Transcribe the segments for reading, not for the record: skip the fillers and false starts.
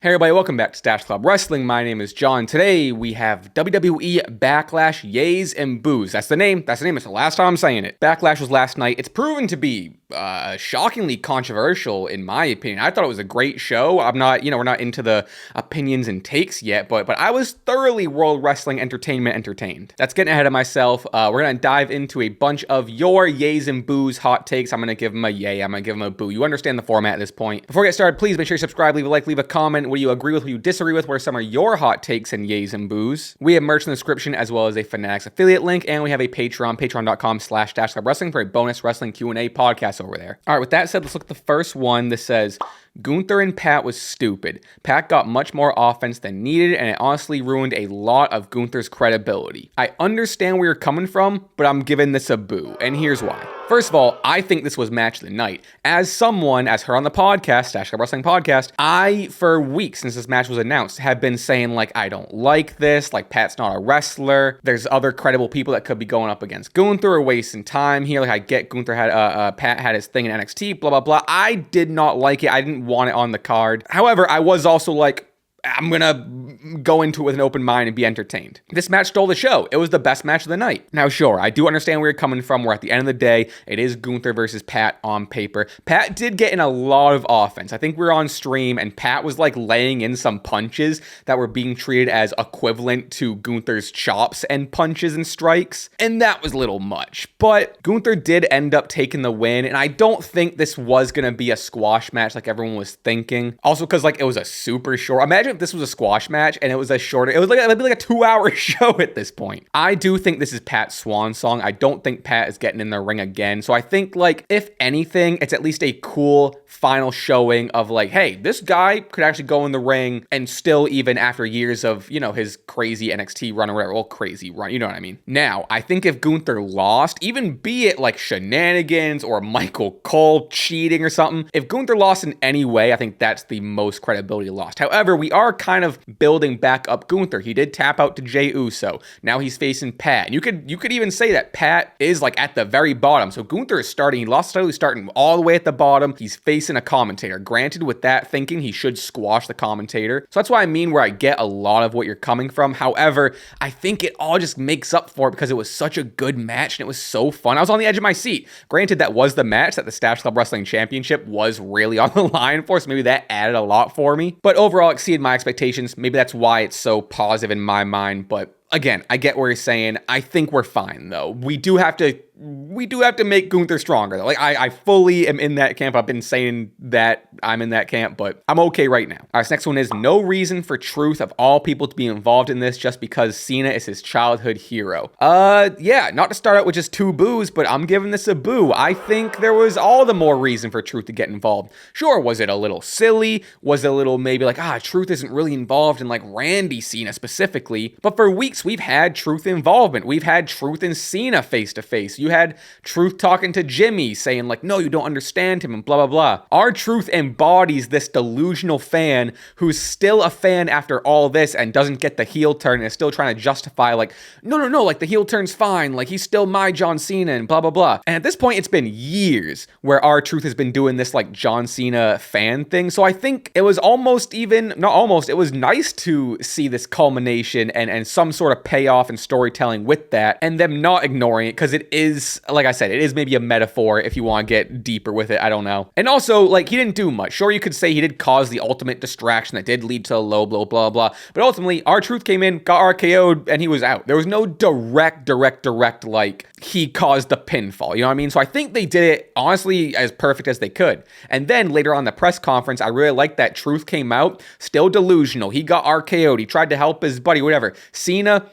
Hey everybody, welcome back to Stache Club Wrestling. My name is John. Today we have WWE Backlash, Yays and Boos. That's the name. It's the last time I'm saying it. Backlash was last night. It's proven to be shockingly controversial in my opinion. I thought it was a great show. I'm not, we're not into the opinions and takes yet, but I was thoroughly World Wrestling Entertainment entertained. That's getting ahead of myself. We're going to dive into a bunch of your Yays and Boos hot takes. I'm going to give them a yay. I'm going to give them a boo. You understand the format at this point. Before we get started, please make sure you subscribe, leave a like, leave a comment. What do you agree with, what do you disagree with? What are some of your hot takes and yays and boos? We have merch in the description as well as a Fanatics affiliate link, and we have a Patreon, patreon.com/Stache Club Wrestling for a bonus wrestling Q&A podcast over there. All right, with that said, let's look at the first one. This says, Gunther and Pat was stupid. Pat got much more offense than needed, and it honestly ruined a lot of Gunther's credibility. I understand where you're coming from, but I'm giving this a boo, and here's why. First of all, I think this was match of the night. As her on the podcast, Stache Club Wrestling Podcast, I, for weeks since this match was announced, have been saying, I don't like this, Pat's not a wrestler, there's other credible people that could be going up against Gunther or wasting time here, I get Gunther had, Pat had his thing in NXT, blah, blah, blah. I did not like it. I didn't want it on the card. However, I was also I'm gonna go into it with an open mind and be entertained. This match stole the show. It was the best match of the night. Now, sure, I do understand where you're coming from, where at the end of the day, it is Gunther versus Pat on paper. Pat did get in a lot of offense. I think we were on stream and Pat was laying in some punches that were being treated as equivalent to Gunther's chops and punches and strikes, and that was a little much. But Gunther did end up taking the win, and I don't think this was gonna be a squash match like everyone was thinking. Also, because it was a super short. Imagine if this was a squash match and it was a shorter, it'd be like a 2-hour show at this point. I do think this is Pat's swan song. I don't think Pat is getting in the ring again. So I think if anything, it's at least a cool final showing of hey, this guy could actually go in the ring and still, even after years of, his crazy NXT run or whatever, crazy run, you know what I mean? Now, I think if Gunther lost, even be it shenanigans or Michael Cole cheating or something, if Gunther lost in any way, I think that's the most credibility lost. However, we are kind of building back up Gunther. He did tap out to Jey Uso. Now he's facing Pat. And you could even say that Pat is at the very bottom. So Gunther is starting, he lost title, he's starting all the way at the bottom. He's facing a commentator. Granted, with that thinking, he should squash the commentator. So that's what I mean, where I get a lot of what you're coming from. However, I think it all just makes up for it because it was such a good match and it was so fun. I was on the edge of my seat. Granted, that was the match that the Stache Club Wrestling Championship was really on the line for, so maybe that added a lot for me. But overall, exceeded my expectations. Maybe that's why it's so positive in my mind, but again, I get where you're saying. I think we're fine though. We do have to make Gunther stronger though. I fully am in that camp. I've been saying that I'm in that camp, but I'm okay right now. All right, this next one is no reason for Truth of all people to be involved in this just because Cena is his childhood hero. Yeah, not to start out with just 2 boos, but I'm giving this a boo. I think there was all the more reason for Truth to get involved. Sure, was it a little silly? Was it a little maybe Truth isn't really involved in Randy Cena specifically? But for weeks, we've had Truth involvement. We've had Truth and Cena face to face. You had Truth talking to Jimmy saying no, you don't understand him and blah, blah, blah. Our Truth embodies this delusional fan who's still a fan after all this and doesn't get the heel turn and is still trying to justify no, the heel turn's fine. He's still my John Cena and blah, blah, blah. And at this point, it's been years where our Truth has been doing this John Cena fan thing. So I think it was it was nice to see this culmination and some sort of payoff and storytelling with that and them not ignoring it because it is, like I said, it is maybe a metaphor if you want to get deeper with it. I don't know. And also, he didn't do much. Sure, you could say he did cause the ultimate distraction that did lead to a low blow, blah, blah, blah. But ultimately, our Truth came in, got RKO'd, and he was out. There was no direct, he caused the pinfall. You know what I mean? So I think they did it, honestly, as perfect as they could. And then later on in the press conference, I really liked that Truth came out, still delusional. He got RKO'd. He tried to help his buddy, whatever. Cena,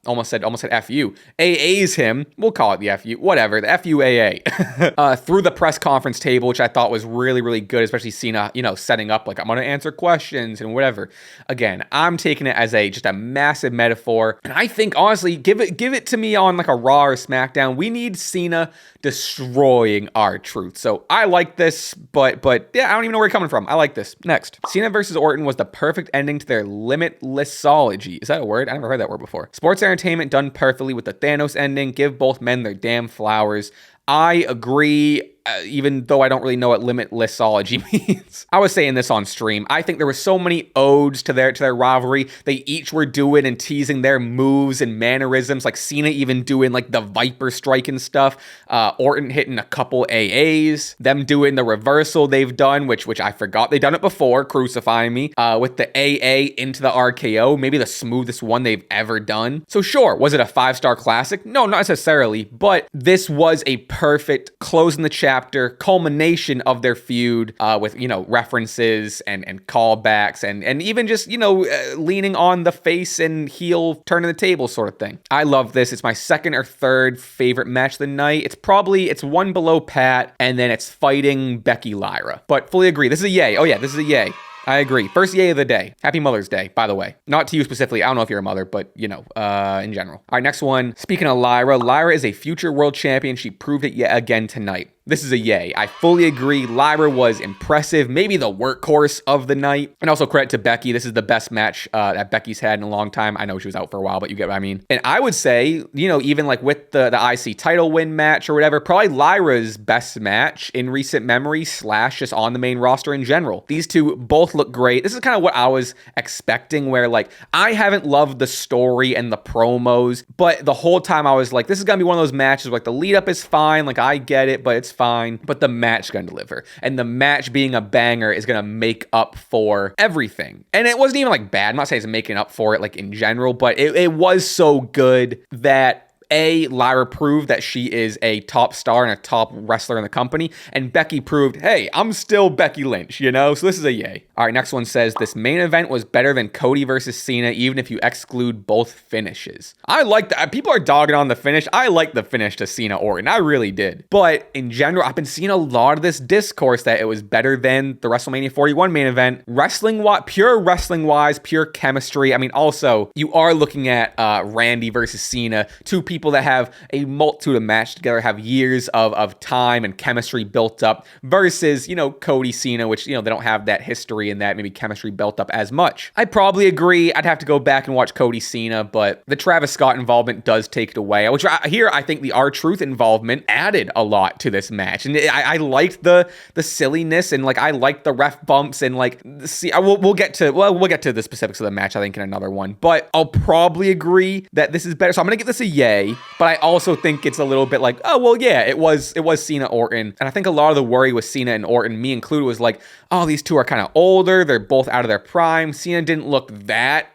almost said FU. AA's him. We'll call it the FU. Whatever. The FUAA. Through the press conference table, which I thought was really, really good, especially Cena, setting up I'm going to answer questions and whatever. Again, I'm taking it as just a massive metaphor. And I think, honestly, give it to me on a Raw or SmackDown. We need Cena destroying our Truth. So I like this, but yeah, I don't even know where you're coming from. I like this. Next. Cena versus Orton was the perfect ending to their limitlessology. Is that a word? I never heard that word before. Sports entertainment done perfectly with the Thanos ending. Give both men their damn flowers. I agree. even though I don't really know what limitlessology means. I was saying this on stream. I think there were so many odes to their rivalry. They each were doing and teasing their moves and mannerisms, like Cena even doing like the Viper strike and stuff. Orton hitting a couple AAs. Them doing the reversal they've done, which I forgot they done it before, crucifying me, with the AA into the RKO, maybe the smoothest one they've ever done. So sure, was it a 5-star classic? No, not necessarily, but this was a perfect close in the chapter, culmination of their feud, with, references and callbacks and even just, leaning on the face and heel turning the table sort of thing. I love this. It's my second or third favorite match of the night. It's one below Pat, and then it's fighting Becky Lyra. But fully agree. This is a yay. Oh yeah, this is a yay. I agree. First yay of the day. Happy Mother's Day, by the way. Not to you specifically. I don't know if you're a mother, but, in general. All right, next one. Speaking of Lyra, Lyra is a future world champion. She proved it yet again tonight. This is a yay. I fully agree. Lyra was impressive, maybe the workhorse of the night. And also credit to Becky. This is the best match that Becky's had in a long time. I know she was out for a while, but you get what I mean. And I would say, even like with the IC title win match or whatever, probably Lyra's best match in recent memory / just on the main roster in general. These two both look great. This is kind of what I was expecting, where like I haven't loved the story and the promos, but the whole time I was like, this is gonna be one of those matches where, like, the lead up is fine, like I get it, but it's fine, but the match is gonna deliver, and the match being a banger is gonna make up for everything. And it wasn't even like bad. I'm not saying it's making up for it like in general, but it was so good that Lyra proved that she is a top star and a top wrestler in the company, and Becky proved, hey, I'm still Becky Lynch, so this is a yay. All right, next one says, this main event was better than Cody versus Cena, even if you exclude both finishes. I like that. People are dogging on the finish. I like the finish to Cena Orton. I really did. But in general, I've been seeing a lot of this discourse that it was better than the WrestleMania 41 main event. Pure wrestling-wise, pure chemistry. I mean, also, you are looking at Randy versus Cena, two people that have a multitude of matches together, have years of time and chemistry built up, versus, Cody Cena, which, they don't have that history and that maybe chemistry built up as much. I probably agree. I'd have to go back and watch Cody Cena, but the Travis Scott involvement does take it away, which I think the R-Truth involvement added a lot to this match. And I liked the silliness, and like I liked the ref bumps, and like we'll get to the specifics of the match, I think, in another one. But I'll probably agree that this is better. So I'm gonna give this a yay. But I also think it's a little bit like, oh, well, yeah, it was Cena Orton. And I think a lot of the worry with Cena and Orton, me included, was like, oh, these two are kind of older. They're both out of their prime. Cena didn't look that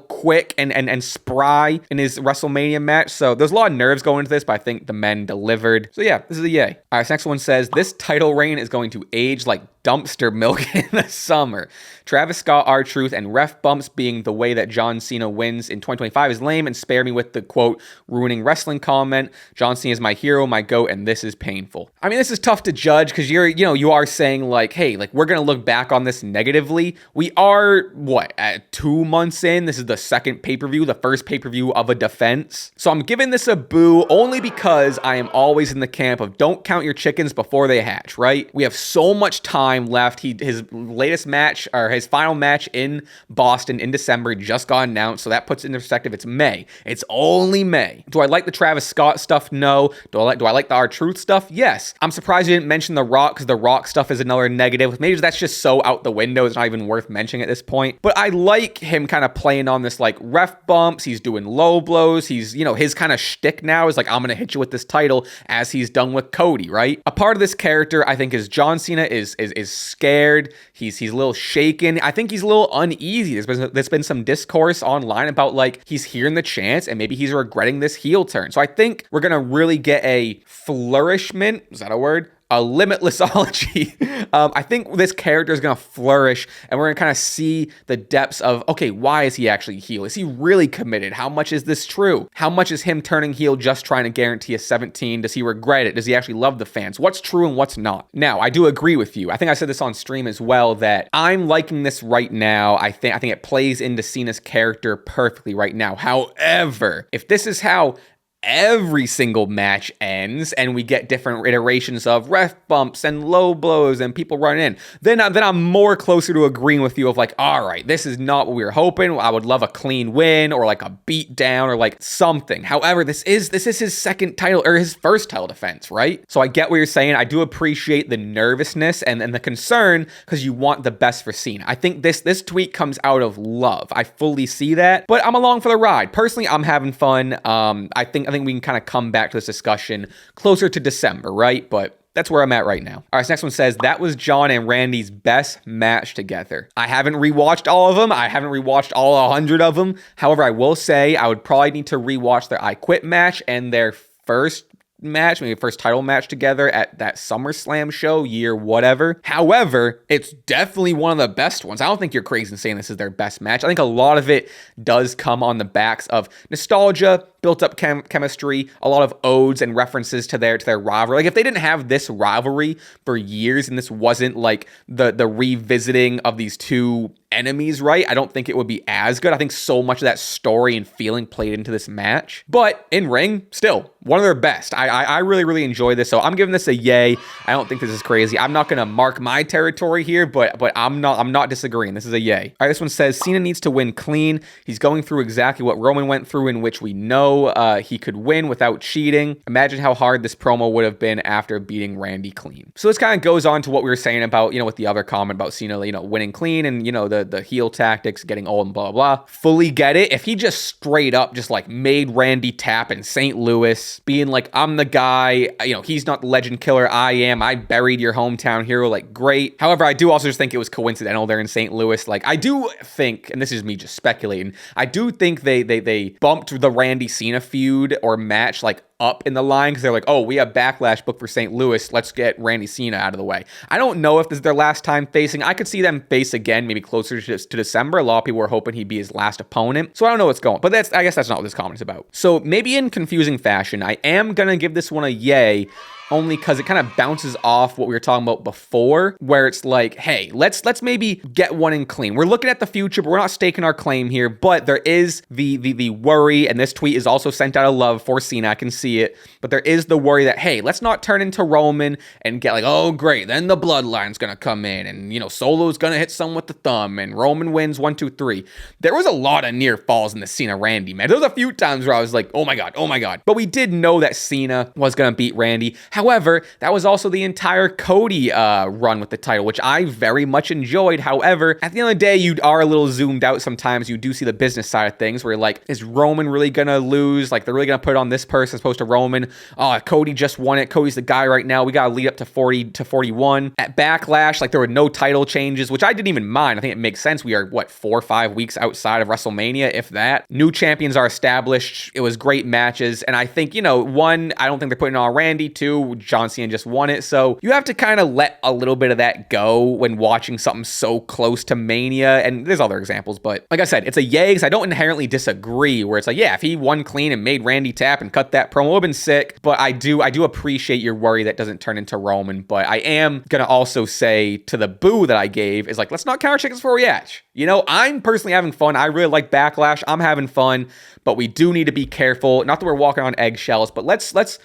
quick and spry in his WrestleMania match. So there's a lot of nerves going into this, but I think the men delivered. So yeah, this is a yay. All right, this next one says, this title reign is going to age like dumpster milk in the summer. Travis Scott, R-Truth, and ref bumps being the way that John Cena wins in 2025 is lame, and spare me with the, quote, ruining wrestling comment. John Cena is my hero, my GOAT, and this is painful. I mean, this is tough to judge because you are saying like, hey, like we're going to look back on this negatively. We are, at 2 months in? This is the second pay-per-view, the first pay-per-view of a defense. So I'm giving this a boo only because I am always in the camp of don't count your chickens before they hatch, right? We have so much time left. His latest match, or his final match in Boston in December, just got announced, so that puts it in perspective. It's May. It's only May. Do I like the Travis Scott stuff? No. Do I like the R-Truth stuff? Yes. I'm surprised you didn't mention The Rock, because The Rock stuff is another negative. Maybe that's just so out the window, it's not even worth mentioning at this point. But I like him kind of playing on this like ref bumps. He's doing low blows. He's, his kind of shtick now is like, I'm gonna hit you with this title, as he's done with Cody, right? A part of this character, I think, is John Cena is scared. He's a little shaken. I think he's a little uneasy. There's been some discourse online about like he's hearing the chants and maybe he's regretting this heel turn. So I think we're gonna really get a flourishment. Is that a word? A limitlessology. I think this character is going to flourish, and we're going to kind of see the depths of, okay, why is he actually heel? Is he really committed? How much is this true? How much is him turning heel just trying to guarantee a 17? Does he regret it? Does he actually love the fans? What's true and what's not? Now, I do agree with you. I think I said this on stream as well, that I'm liking this right now. I think it plays into Cena's character perfectly right now. However, if this is how every single match ends and we get different iterations of ref bumps and low blows and people running in, then I'm more closer to agreeing with you of like, all right, this is not what we were hoping. I would love a clean win or like a beat down or like something. However, this is his second title or his first title defense, right? So I get what you're saying. I do appreciate the nervousness and the concern because you want the best for Cena. I think this tweet comes out of love. I fully see that, but I'm along for the ride. Personally, I'm having fun. I think we can kind of come back to this discussion closer to December, right? But that's where I'm at right now. All right, this next one says, that was John and Randy's best match together. I haven't rewatched all of them. I haven't rewatched all 100 of them. However, I will say I would probably need to rewatch their I Quit match and their first match, maybe first title match together at that SummerSlam show, year whatever. However, it's definitely one of the best ones. I don't think you're crazy in saying this is their best match. I think a lot of it does come on the backs of nostalgia, built up chemistry, a lot of odes and references to their rivalry. Like if they didn't have this rivalry for years and this wasn't like the revisiting of these two enemies, right? I don't think it would be as good. I think so much of that story and feeling played into this match. But in ring, still one of their best. I really, really enjoy this. So I'm giving this a yay. I don't think this is crazy. I'm not gonna mark my territory here, but I'm not disagreeing. This is a yay. All right, this one says Cena needs to win clean. He's going through exactly what Roman went through, in which we know he could win without cheating. Imagine how hard this promo would have been after beating Randy clean. So this kind of goes on to what we were saying about, with the other comment about Cena, winning clean and, the heel tactics, getting old and blah, blah, blah. Fully get it. If he just straight up just like made Randy tap in St. Louis, being like, I'm the guy, he's not the legend killer, I am. I buried your hometown hero, like great. However, I do also just think it was coincidental there in St. Louis. Like I do think, and this is me just speculating, I do think they bumped the Randy Cena feud or match like up in the line because they're like, oh, we have Backlash booked for St. Louis. Let's get Randy Cena out of the way. I don't know if this is their last time facing. I could see them face again, maybe closer to December. A lot of people were hoping he'd be his last opponent. So I don't know what's going on, but I guess that's not what this comment is about. So maybe in confusing fashion, I am going to give this one a yay, only because it kind of bounces off what we were talking about before, where it's like, hey, let's maybe get one in clean. We're looking at the future, but we're not staking our claim here. But there is the worry, and this tweet is also sent out of love for Cena. I can see it. But there is the worry that, hey, let's not turn into Roman and get like, oh, great, then the bloodline's going to come in, and, Solo's going to hit someone with the thumb, and Roman wins 1, 2, 3. There was a lot of near falls in the Cena-Randy, man. There was a few times where I was like, oh my God. But we did know that Cena was going to beat Randy. However, that was also the entire Cody run with the title, which I very much enjoyed. However, at the end of the day, you are a little zoomed out sometimes. You do see the business side of things where you're like, is Roman really going to lose? Like, they're really going to put it on this person as opposed to Roman. Oh, Cody just won it. Cody's the guy right now. We got to lead up to 40 to 41. At Backlash, like, there were no title changes, which I didn't even mind. I think it makes sense. We are, 4 or 5 weeks outside of WrestleMania, if that. New champions are established. It was great matches. And I think, 1, I don't think they're putting it on Randy. 2, John Cena just won it. So you have to kind of let a little bit of that go when watching something so close to Mania. And there's other examples, but like I said, it's a yay because I don't inherently disagree where it's like, yeah, if he won clean and made Randy tap and cut that promo, it would have been sick. But I do appreciate your worry that doesn't turn into Roman. But I am going to also say to the boo that I gave is like, let's not count our chickens before we hatch. I'm personally having fun. I really like Backlash. I'm having fun, but we do need to be careful. Not that we're walking on eggshells, but let's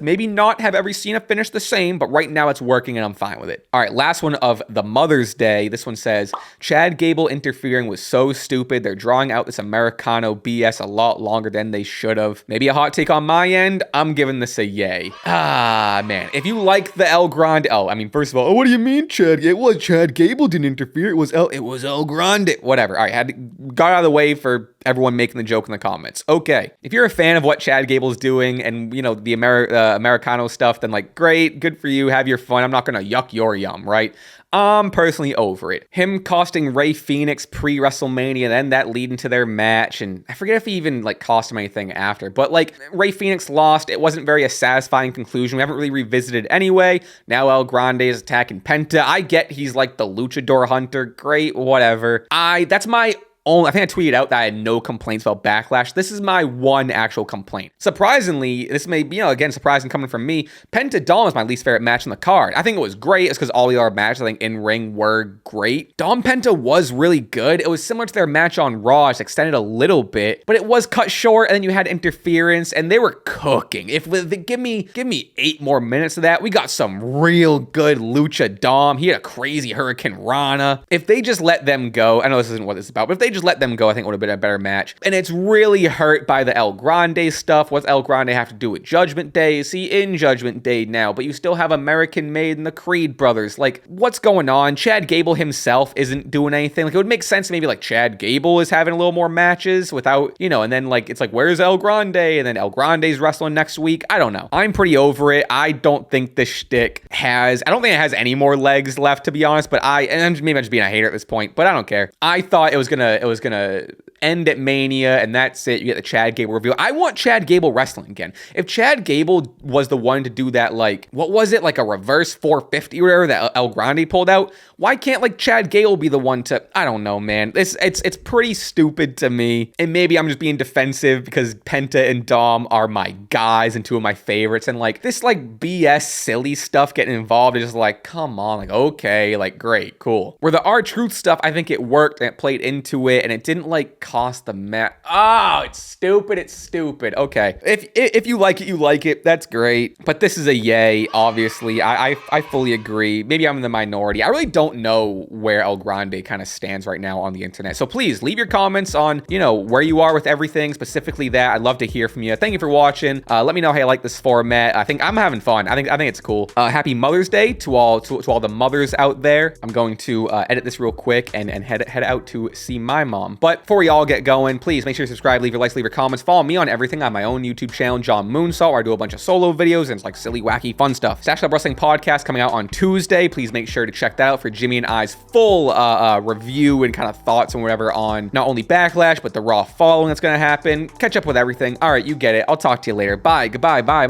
maybe not have every Cena finish the same, but right now it's working and I'm fine with it. All right, last one of the Mother's Day. This one says, Chad Gable interfering was so stupid. They're drawing out this Americano BS a lot longer than they should have. Maybe a hot take on my end. I'm giving this a yay. Man. If you like the El Grande, first of all, what do you mean, Chad? It was Chad Gable didn't interfere. It was El Grande. Whatever. All right, got out of the way for everyone making the joke in the comments. Okay. If you're a fan of what Chad Gable's doing and, the Americano stuff, then like, great, good for you, have your fun. I'm not going to yuck your yum, right? I'm personally over it. Him costing Rey Fenix pre-WrestleMania, then that leading to their match, and I forget if he even like cost him anything after, but like Rey Fenix lost. It wasn't very a satisfying conclusion. We haven't really revisited anyway. Now El Grande is attacking Penta. I get he's like the luchador hunter. Great, whatever. That's my I think I tweeted out that I had no complaints about Backlash. This is my one actual complaint. Surprisingly, this may be, again, surprising coming from me, Penta Dom is my least favorite match on the card. I think it was great. It's because all the other matches, I think, in ring were great. Dom Penta was really good. It was similar to their match on Raw, just extended a little bit, but it was cut short, and then you had interference, and they were cooking. If give me 8 more minutes of that, we got some real good Lucha Dom. He had a crazy Hurricane Rana. If they just let them go, I know this isn't what this is about, but if they just let them go, I think it would have been a better match. And it's really hurt by the El Grande stuff. What's El Grande have to do with Judgment Day? Is he in Judgment Day now? But you still have American Made and the Creed brothers. Like, what's going on? Chad Gable himself isn't doing anything. Like, it would make sense maybe like Chad Gable is having a little more matches without, and then like, it's like, where's El Grande? And then El Grande's wrestling next week. I don't know. I'm pretty over it. I don't think this shtick I don't think it has any more legs left, to be honest, but maybe I'm just being a hater at this point, but I don't care. I thought it was gonna end at Mania, and that's it. You get the Chad Gable reveal. I want Chad Gable wrestling again. If Chad Gable was the one to do that, like, what was it, like a reverse 450 or whatever that El Grande pulled out, why can't like Chad Gable be the one to, I don't know, man. It's pretty stupid to me, and maybe I'm just being defensive because Penta and Dom are my guys and two of my favorites, and like this like BS silly stuff getting involved is just like, come on, like, okay, like, great, cool. Where the R-Truth stuff, I think it worked and it played into it, and it didn't like cost the match. Oh, it's stupid. Okay, if you like it, you like it. That's great. But this is a yay. Obviously, I fully agree. Maybe I'm in the minority. I really don't know where El Grande kind of stands right now on the internet. So please leave your comments on where you are with everything, specifically that. I'd love to hear from you. Thank you for watching. Let me know how you like this format. I think I'm having fun. I think it's cool. Happy Mother's Day to all the mothers out there. I'm going to edit this real quick and head out to see my mom. But before we all get going, please make sure to subscribe, leave your likes, leave your comments, follow me on everything on my own YouTube channel, John Moonsault, where I do a bunch of solo videos and it's like silly, wacky, fun stuff. Stache Club Wrestling Podcast coming out on Tuesday. Please make sure to check that out for Jimmy and I's full review and kind of thoughts and whatever on not only Backlash, but the Raw following that's going to happen. Catch up with everything. All right, you get it. I'll talk to you later. Bye. Goodbye. Bye.